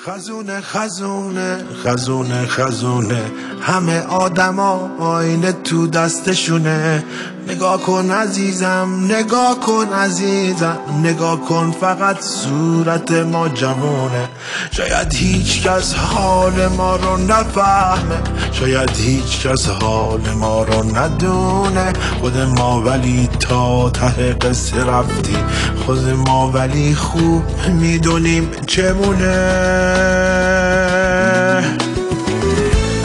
خزونه خزونه خزونه خزونه همه آدما آینه تو دستشونه. نگاه کن عزیزم، نگاه کن عزیزم، نگاه کن فقط صورت ما جوونه. شاید هیچ کس حال ما رو نفهمه، شاید هیچ کس حال ما رو ندونه. خود ما ولی تا ته قصه رفتیم، خود ما ولی خوب میدونیم چمونه.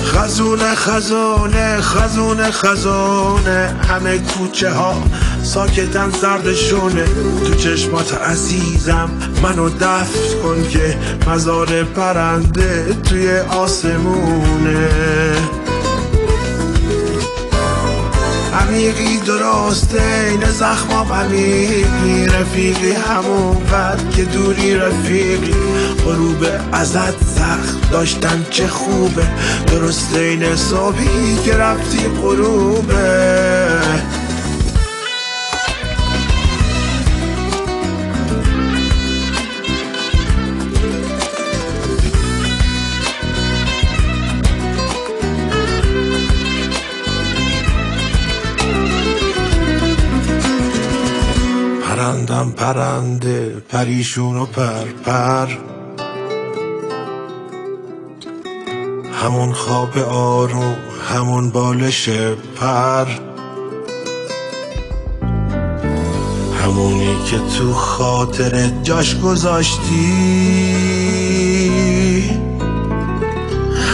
خزونه خزونه خزونه خزونه همه کوچه ها ساکتن سردشونه. تو چشمات عزیزم منو دفن کن که مزار پرنده توی آسمونه. عمیقی درسته این زخمام عمیقی، رفیقی همون قد که دوری رفیقی. غروب ازت سخت داشتن چه خوبه، درسته این صبحی که رفتی غروبه. پرندم پرنده پریشون و پر، همون خواب آروم همون بالش پر، همونی که تو خاطر جاش گذاشتی،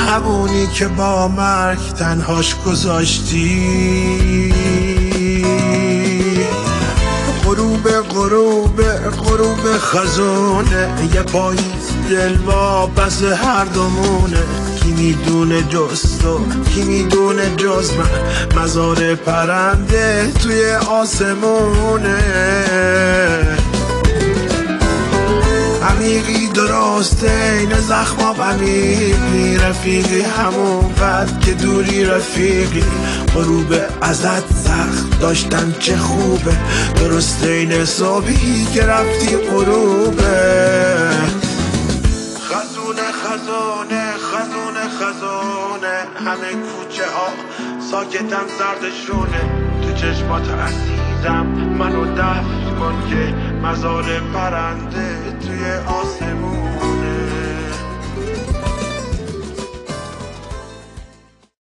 همونی که با مرگ تنهاش گذاشتی. غروب خزونه یه پاییز دل واپس هر دومونه. کی میدونه جز تو، کی میدونه جز من، مزار پرنده توی آسمونه. عمیقی درسته این زخمام عمیقی، رفیقی همون قد که دوری رفیقی. غروب ازت سخت داشتن چه خوبه، درسته این صبحی که رفتی غروبه. خزونه خزونه خزونه خزونه همه کوچه ها ساکتن سردشونه. تو چشمات عزیزم منو دفن کن که مزار پرنده توی آسمون.